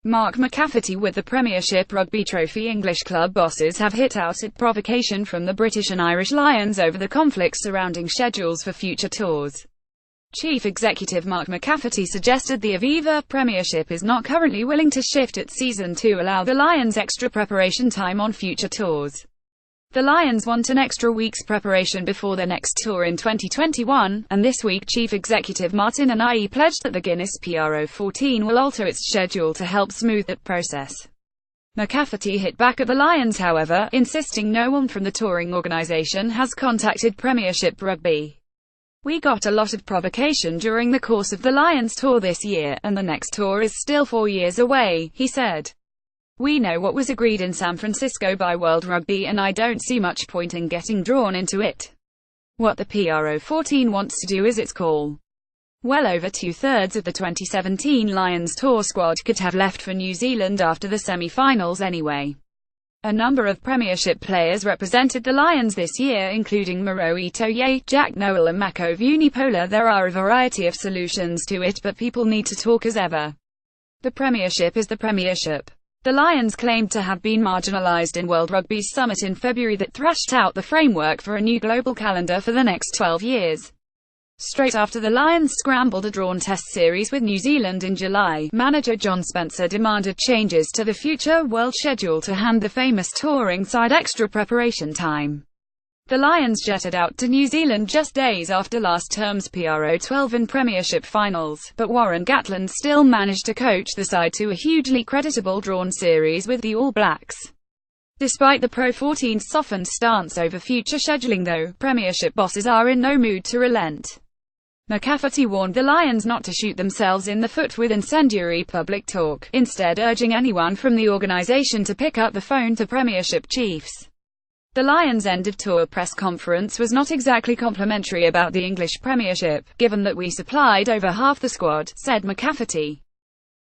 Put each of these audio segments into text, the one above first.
Mark mccafferty with the Premiership Rugby Trophy. English club bosses have hit out at provocation from the British and Irish Lions over the conflicts surrounding schedules for future tours. Chief Executive Mark mccafferty suggested the Aviva Premiership is not currently willing to shift its season to allow the Lions extra preparation time on future tours. The Lions want an extra week's preparation before their next tour in 2021, and this week Chief Executive Martin Anayi pledged that the Guinness Pro-14 will alter its schedule to help smooth that process. mccafferty hit back at the Lions, however, insisting no one from the touring organisation has contacted Premiership Rugby. "We got a lot of provocation during the course of the Lions tour this year, and the next tour is still 4 years away," he said. "We know what was agreed in San Francisco by World Rugby, and I don't see much point in getting drawn into it. What the Pro-14 wants to do is its call." Well over two-thirds of the 2017 Lions tour squad could have left for New Zealand after the semi-finals anyway. A number of Premiership players represented the Lions this year, including Maro Itoye, Jack Noel and Mako Vunipola. There are a variety of solutions to it, but people need to talk as ever. The Premiership is the Premiership. The Lions claimed to have been marginalised in World Rugby's summit in February that thrashed out the framework for a new global calendar for the next 12 years. Straight after the Lions scrambled a drawn test series with New Zealand in July, manager John Spencer demanded changes to the future world schedule to hand the famous touring side extra preparation time. The Lions jetted out to New Zealand just days after last term's Pro-12 and Premiership finals, but Warren Gatland still managed to coach the side to a hugely creditable drawn series with the All Blacks. Despite the Pro-14's softened stance over future scheduling though, Premiership bosses are in no mood to relent. mccafferty warned the Lions not to shoot themselves in the foot with incendiary public talk, instead urging anyone from the organisation to pick up the phone to Premiership chiefs. The Lions' end-of-tour press conference was not exactly complimentary about the English Premiership, given that we supplied over half the squad, said mccafferty.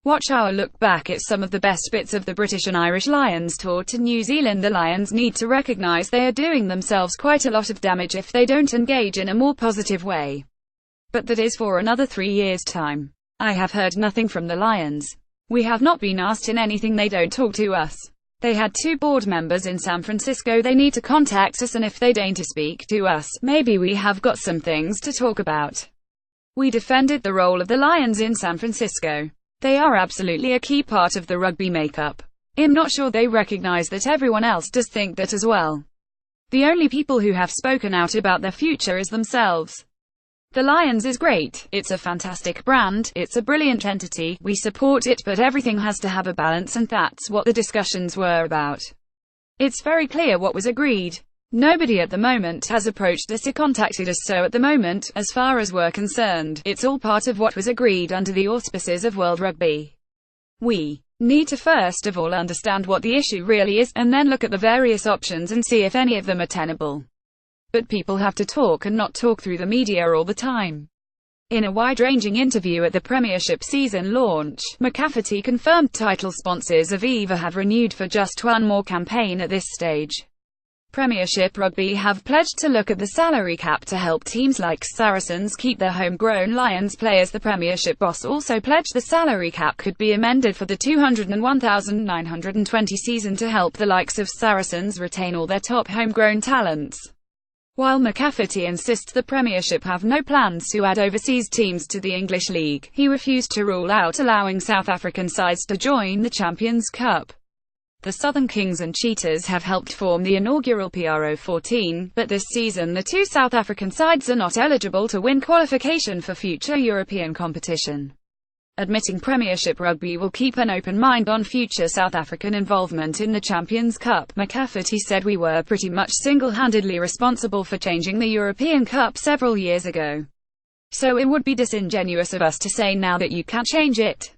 "Watch our look back at some of the best bits of the British and Irish Lions tour to New Zealand. The Lions need to recognise they are doing themselves quite a lot of damage if they don't engage in a more positive way. But that is for another 3 years' time. I have heard nothing from the Lions. We have not been asked in anything. They don't talk to us. They had 2 board members in San Francisco. They need to contact us, and if they deign to speak to us, maybe we have got some things to talk about." We defended the role of the Lions in San Francisco. They are absolutely a key part of the rugby makeup. I'm not sure they recognize that everyone else does think that as well. The only people who have spoken out about their future is themselves. The Lions is great, it's a fantastic brand, it's a brilliant entity, we support it, but everything has to have a balance, and that's what the discussions were about. It's very clear what was agreed. Nobody at the moment has approached us or contacted us, so at the moment, as far as we're concerned, it's all part of what was agreed under the auspices of World Rugby. We need to first of all understand what the issue really is, and then look at the various options and see if any of them are tenable. But people have to talk and not talk through the media all the time. In a wide-ranging interview at the Premiership season launch, mccafferty confirmed title sponsors Aviva have renewed for just one more campaign at this stage. Premiership Rugby have pledged to look at the salary cap to help teams like Saracens keep their homegrown Lions players. The Premiership boss also pledged the salary cap could be amended for the 201,920 season to help the likes of Saracens retain all their top homegrown talents. While mccafferty insists the Premiership have no plans to add overseas teams to the English League, he refused to rule out allowing South African sides to join the Champions Cup. The Southern Kings and Cheetahs have helped form the inaugural Pro-14, but this season the 2 South African sides are not eligible to win qualification for future European competition. Admitting Premiership Rugby will keep an open mind on future South African involvement in the Champions Cup, mccafferty said. "We were pretty much single-handedly responsible for changing the European Cup several years ago. So it would be disingenuous of us to say now that you can't change it.